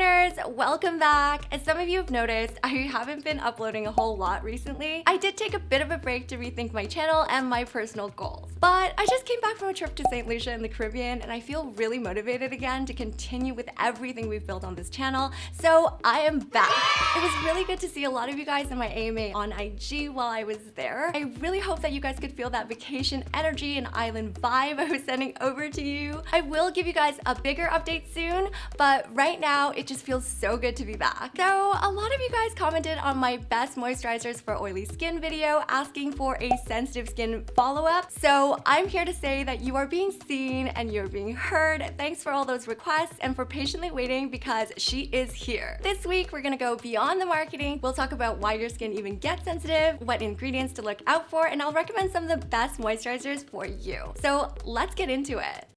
Skinners, welcome back. As some of you have noticed, I haven't been uploading a whole lot recently. I did take a bit of a break to rethink my channel and my personal goals. But I just came back from a trip to St. Lucia in the Caribbean and I feel really motivated again to continue with everything we've built on this channel. So I am back. It was really good to see a lot of you guys in my AMA on IG while I was there. I really hope that you guys could feel that vacation energy and island vibe I was sending over to you. I will give you guys a bigger update soon, but right now it just feels so good to be back. So a lot of you guys commented on my best moisturizers for oily skin video asking for a sensitive skin follow-up. So I'm here to say that you are being seen and you're being heard. Thanks for all those requests and for patiently waiting because she is here. This week we're gonna go beyond the marketing. We'll talk about why your skin even gets sensitive, what ingredients to look out for, and I'll recommend some of the best moisturizers for you. So let's get into it.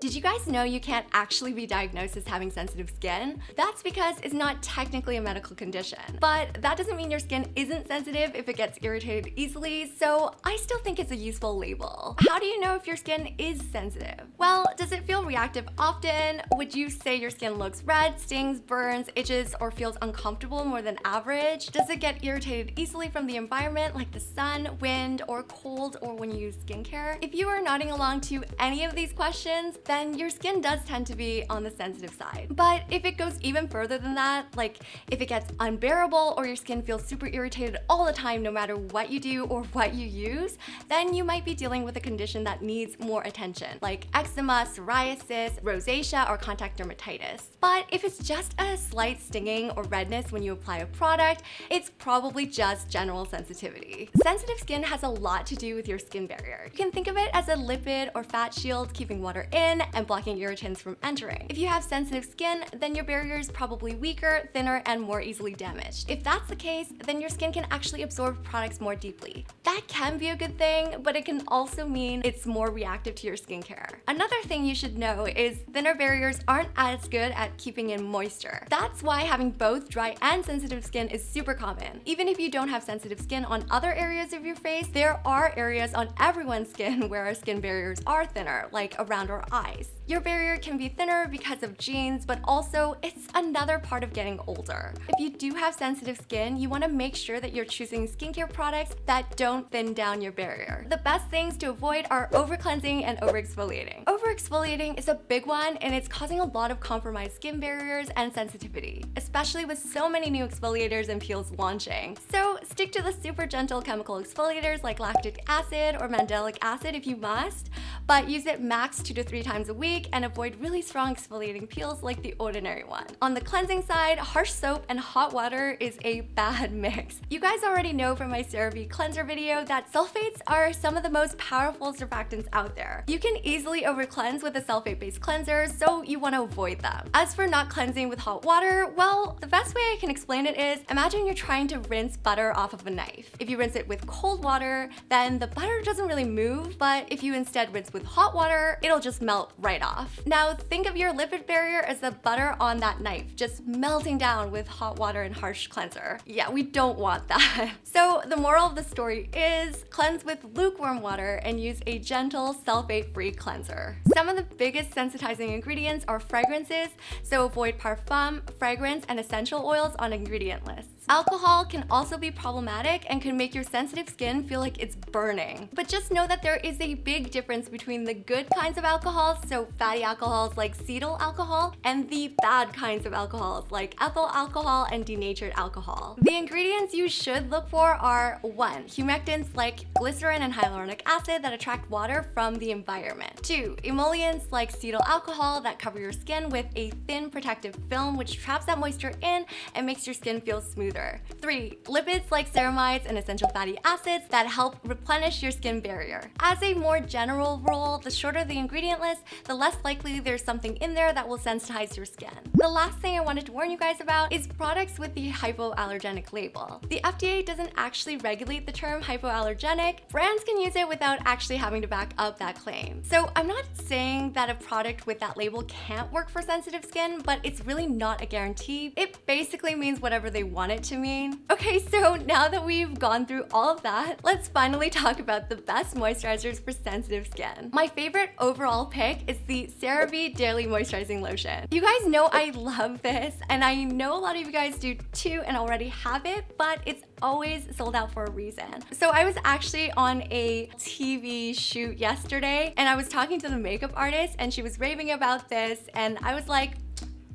Did you guys know you can't actually be diagnosed as having sensitive skin? That's because it's not technically a medical condition. But that doesn't mean your skin isn't sensitive if it gets irritated easily, so I still think it's a useful label. How do you know if your skin is sensitive? Well, does it feel reactive often? Would you say your skin looks red, stings, burns, itches, or feels uncomfortable more than average? Does it get irritated easily from the environment like the sun, wind, or cold, or when you use skincare? If you are nodding along to any of these questions, then your skin does tend to be on the sensitive side. But if it goes even further than that, like if it gets unbearable or your skin feels super irritated all the time no matter what you do or what you use, then you might be dealing with a condition that needs more attention, like eczema, psoriasis, rosacea, or contact dermatitis. But if it's just a slight stinging or redness when you apply a product, it's probably just general sensitivity. Sensitive skin has a lot to do with your skin barrier. You can think of it as a lipid or fat shield keeping water in and blocking irritants from entering. If you have sensitive skin, then your barrier is probably weaker, thinner, and more easily damaged. If that's the case, then your skin can actually absorb products more deeply. That can be a good thing, but it can also mean it's more reactive to your skincare. Another thing you should know is thinner barriers aren't as good at keeping in moisture. That's why having both dry and sensitive skin is super common. Even if you don't have sensitive skin on other areas of your face, there are areas on everyone's skin where our skin barriers are thinner, like around our eyes. Your barrier can be thinner because of genes, but also it's another part of getting older. If you do have sensitive skin, you want to make sure that you're choosing skincare products that don't thin down your barrier. The best things to avoid are over-cleansing and over-exfoliating. Over-exfoliating is a big one and it's causing a lot of compromised skin barriers and sensitivity, especially with so many new exfoliators and peels launching. So stick to the super gentle chemical exfoliators like lactic acid or mandelic acid if you must, but use it max 2 to 3 times a week and avoid really strong exfoliating peels like the ordinary one. On the cleansing side, harsh soap and hot water is a bad mix. You guys already know from my CeraVe cleanser video that sulfates are some of the most powerful surfactants out there. You can easily over-cleanse with a sulfate-based cleanser, so you want to avoid them. As for not cleansing with hot water, well, the best way I can explain it is, imagine you're trying to rinse butter off of a knife. If you rinse it with cold water, then the butter doesn't really move, but if you instead rinse with hot water, it'll just melt right off. Now think of your lipid barrier as the butter on that knife, just melting down with hot water and harsh cleanser. Yeah, we don't want that. So the moral of the story is cleanse with lukewarm water and use a gentle sulfate-free cleanser. Some of the biggest sensitizing ingredients are fragrances, so avoid parfum, fragrance, and essential oils on ingredient lists. Alcohol can also be problematic and can make your sensitive skin feel like it's burning. But just know that there is a big difference between the good kinds of alcohols, so fatty alcohols like cetyl alcohol, and the bad kinds of alcohols like ethyl alcohol and denatured alcohol. The ingredients you should look for are 1. Humectants like glycerin and hyaluronic acid that attract water from the environment. 2. Emollients like cetyl alcohol that cover your skin with a thin protective film which traps that moisture in and makes your skin feel smoother. 3. Lipids like ceramides and essential fatty acids that help replenish your skin barrier. As a more general rule, the shorter the ingredient list, the less likely there's something in there that will sensitize your skin. The last thing I wanted to warn you guys about is products with the hypoallergenic label. The FDA doesn't actually regulate the term hypoallergenic. Brands can use it without actually having to back up that claim. So I'm not saying that a product with that label can't work for sensitive skin, but it's really not a guarantee. It basically means whatever they want it to mean? Okay, so now that we've gone through all of that, let's finally talk about the best moisturizers for sensitive skin. My favorite overall pick is the CeraVe Daily Moisturizing Lotion. You guys know I love this, and I know a lot of you guys do too and already have it, but it's always sold out for a reason. So I was actually on a TV shoot yesterday, and I was talking to the makeup artist, and she was raving about this, and I was like,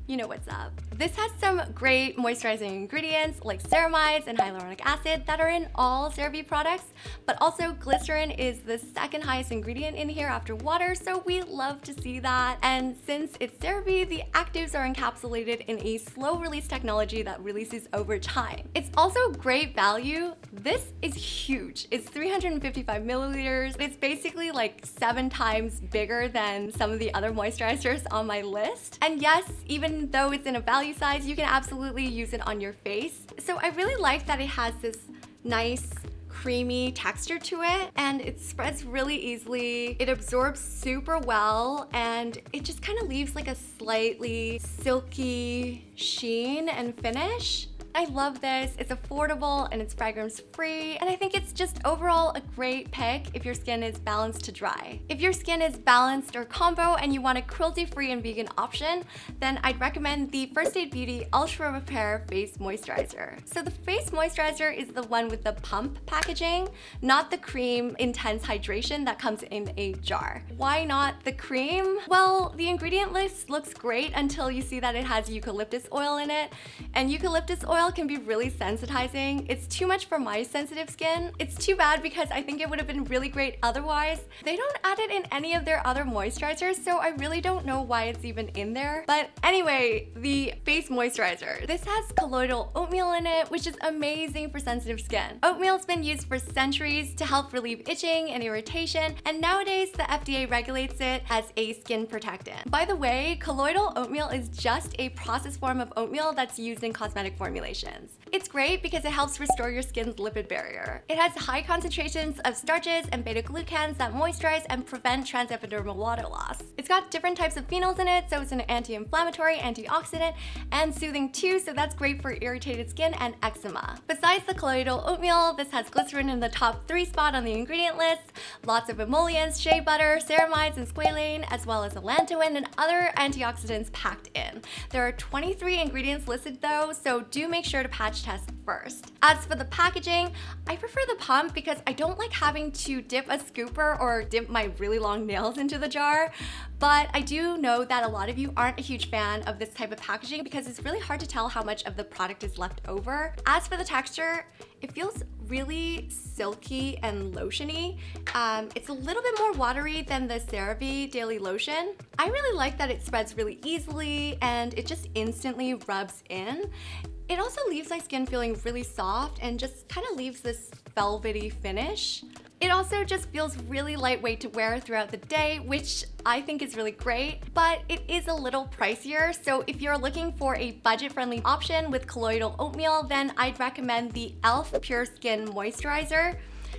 you know what's up. This has some great moisturizing ingredients like ceramides and hyaluronic acid that are in all CeraVe products, but also glycerin is the second highest ingredient in here after water, so we love to see that. And since it's CeraVe, the actives are encapsulated in a slow release technology that releases over time. It's also great value. This is huge. It's 355 milliliters. It's basically like 7 times bigger than some of the other moisturizers on my list. And yes, even though it's in a value size, you can absolutely use it on your face. So I really like that it has this nice creamy texture to it, and it spreads really easily. It absorbs super well, and it just kind of leaves like a slightly silky sheen and finish. I love this. It's affordable and it's fragrance free, and I think it's just overall a great pick if your skin is balanced to dry. If your skin is balanced or combo and you want a cruelty-free and vegan option, then I'd recommend the First Aid Beauty Ultra Repair Face Moisturizer. So the face moisturizer is the one with the pump packaging, not the cream intense hydration that comes in a jar. Why not the cream? Well, the ingredient list looks great until you see that it has eucalyptus oil in it, and eucalyptus oil can be really sensitizing. It's too much for my sensitive skin. It's too bad because I think it would have been really great otherwise. They don't add it in any of their other moisturizers, so I really don't know why it's even in there. But anyway, the face moisturizer. This has colloidal oatmeal in it, which is amazing for sensitive skin. Oatmeal's been used for centuries to help relieve itching and irritation, and nowadays the FDA regulates it as a skin protectant. By the way, colloidal oatmeal is just a processed form of oatmeal that's used in cosmetic formulations. It's great because it helps restore your skin's lipid barrier. It has high concentrations of starches and beta-glucans that moisturize and prevent transepidermal water loss. It's got different types of phenols in it, so it's an anti-inflammatory, antioxidant, and soothing too, so that's great for irritated skin and eczema. Besides the colloidal oatmeal, this has glycerin in the top 3 spot on the ingredient list, lots of emollients, shea butter, ceramides, and squalane, as well as allantoin and other antioxidants packed in. There are 23 ingredients listed though, so do make sure to patch test first. As for the packaging, I prefer the pump because I don't like having to dip a scooper or dip my really long nails into the jar, but I do know that a lot of you aren't a huge fan of this type of packaging because it's really hard to tell how much of the product is left over. As for the texture, it feels really silky and lotiony. It's a little bit more watery than the CeraVe Daily Lotion. I really like that it spreads really easily and it just instantly rubs in. It also leaves my skin feeling really soft and just kind of leaves this velvety finish. It also just feels really lightweight to wear throughout the day, which I think is really great, but it is a little pricier. So if you're looking for a budget-friendly option with colloidal oatmeal, then I'd recommend the E.l.f. Pure Skin Moisturizer.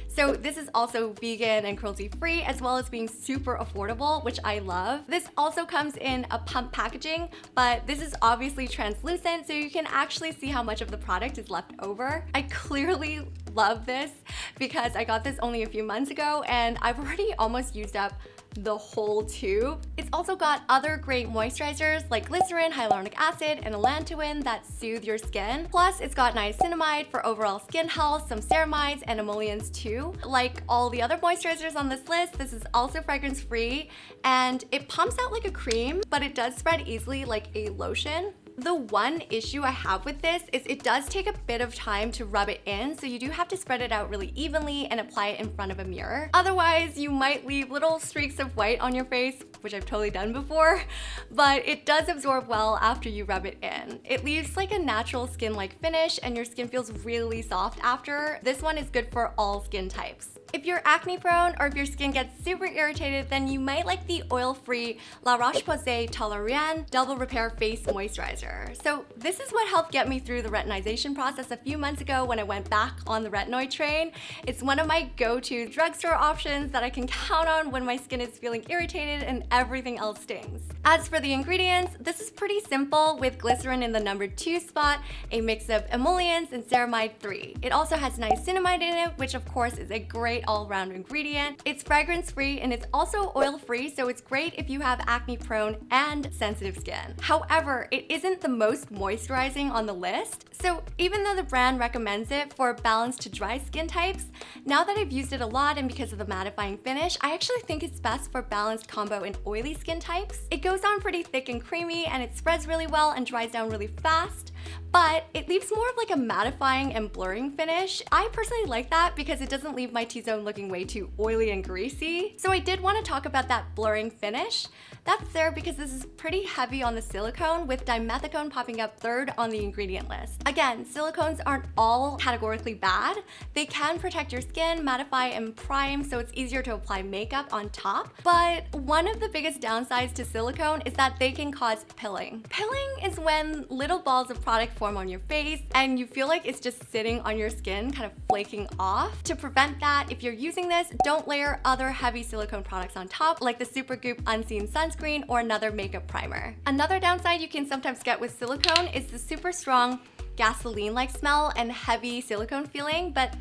So this is also vegan and cruelty-free, as well as being super affordable, which I love. This also comes in a pump packaging, but this is obviously translucent, so you can actually see how much of the product is left over. I clearly love this because I got this only a few months ago, and I've already almost used up the whole tube. It's also got other great moisturizers like glycerin, hyaluronic acid, and allantoin that soothe your skin. Plus, it's got niacinamide for overall skin health, some ceramides, and emollients too. Like all the other moisturizers on this list, this is also fragrance-free, and it pumps out like a cream, but it does spread easily like a lotion. The one issue I have with this is it does take a bit of time to rub it in, so you do have to spread it out really evenly and apply it in front of a mirror. Otherwise, you might leave little streaks of white on your face, which I've totally done before, but it does absorb well after you rub it in. It leaves like a natural skin-like finish, and your skin feels really soft after. This one is good for all skin types. If you're acne prone or if your skin gets super irritated, then you might like the oil-free La Roche-Posay Toleriane Double Repair Face Moisturizer. So this is what helped get me through the retinization process a few months ago when I went back on the retinoid train. It's one of my go-to drugstore options that I can count on when my skin is feeling irritated and everything else stings. As for the ingredients, this is pretty simple with glycerin in the number 2 spot, a mix of emollients, and ceramide 3. It also has niacinamide in it, which of course is a great all-around ingredient. It's fragrance-free and it's also oil-free, so it's great if you have acne-prone and sensitive skin. However, it isn't the most moisturizing on the list, so even though the brand recommends it for balanced to dry skin types, now that I've used it a lot and because of the mattifying finish, I actually think it's best for balanced combo and oily skin types. It goes on pretty thick and creamy and it spreads really well and dries down really fast, but it leaves more of like a mattifying and blurring finish. I personally like that because it doesn't leave my T-zone looking way too oily and greasy. So I did want to talk about that blurring finish. That's there because this is pretty heavy on the silicone, with dimethicone popping up third on the ingredient list. Again, silicones aren't all categorically bad. They can protect your skin, mattify and prime, so it's easier to apply makeup on top. But one of the biggest downsides to silicone is that they can cause pilling. Pilling is when little balls of product form on your face and you feel like it's just sitting on your skin, kind of flaking off. To prevent that, if you're using this, don't layer other heavy silicone products on top, like the Supergoop Unseen Sunscreen or another makeup primer. Another downside you can sometimes get with silicone is the super strong gasoline-like smell and heavy silicone feeling, but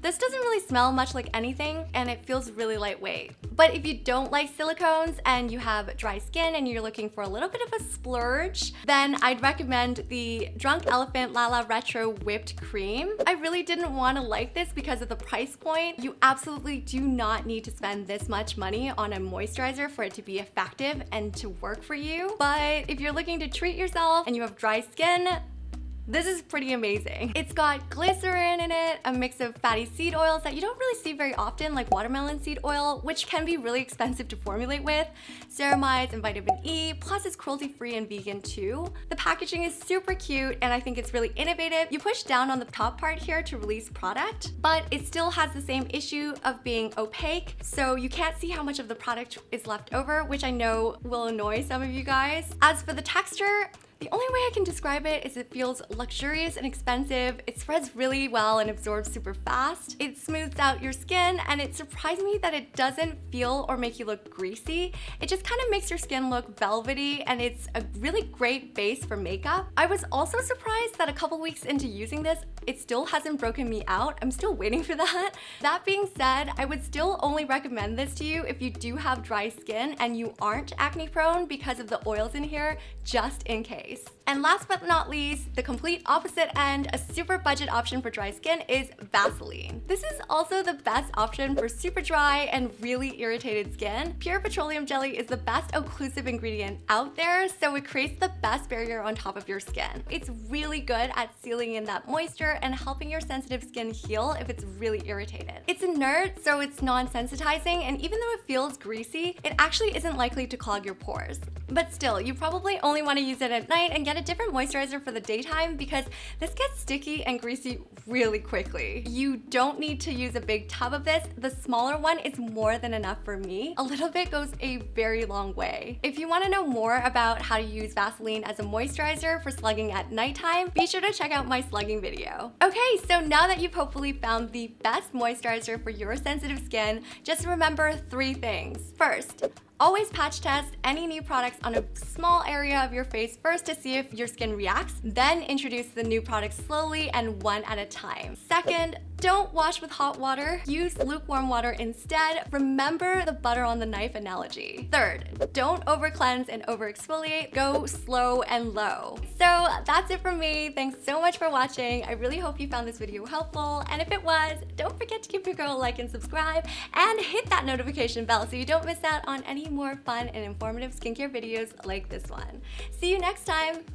this doesn't really smell much like anything and it feels really lightweight. But if you don't like silicones and you have dry skin and you're looking for a little bit of a splurge, then I'd recommend the Drunk Elephant Lala Retro Whipped Cream. I really didn't want to like this because of the price point. You absolutely do not need to spend this much money on a moisturizer for it to be effective and to work for you. But if you're looking to treat yourself and you have dry skin, this is pretty amazing. It's got glycerin in it, a mix of fatty seed oils that you don't really see very often, like watermelon seed oil, which can be really expensive to formulate with, ceramides and vitamin E, plus it's cruelty-free and vegan too. The packaging is super cute and I think it's really innovative. You push down on the top part here to release product, but it still has the same issue of being opaque, so you can't see how much of the product is left over, which I know will annoy some of you guys. As for the texture, the only way I can describe it is it feels luxurious and expensive. It spreads really well and absorbs super fast. It smooths out your skin and it surprised me that it doesn't feel or make you look greasy. It just kind of makes your skin look velvety and it's a really great base for makeup. I was also surprised that a couple weeks into using this, it still hasn't broken me out. I'm still waiting for that. That being said, I would still only recommend this to you if you do have dry skin and you aren't acne prone because of the oils in here, just in case. And last but not least, the complete opposite end, a super budget option for dry skin is Vaseline. This is also the best option for super dry and really irritated skin. Pure petroleum jelly is the best occlusive ingredient out there, so it creates the best barrier on top of your skin. It's really good at sealing in that moisture and helping your sensitive skin heal if it's really irritated. It's inert, so it's non-sensitizing, and even though it feels greasy, it actually isn't likely to clog your pores. But still, you probably only want to use it at night and get a different moisturizer for the daytime because this gets sticky and greasy really quickly. You don't need to use a big tub of this. The smaller one is more than enough for me. A little bit goes a very long way. If you want to know more about how to use Vaseline as a moisturizer for slugging at nighttime, be sure to check out my slugging video. Okay, so now that you've hopefully found the best moisturizer for your sensitive skin, just remember 3 things. First, always patch test any new products on a small area of your face first to see if your skin reacts, then introduce the new products slowly and one at a time. Second, don't wash with hot water. Use lukewarm water instead. Remember the butter on the knife analogy. Third, don't over cleanse and over exfoliate. Go slow and low. So that's it from me. Thanks so much for watching. I really hope you found this video helpful. And if it was, don't forget to give your girl a like and subscribe and hit that notification bell so you don't miss out on any more fun and informative skincare videos like this one. See you next time.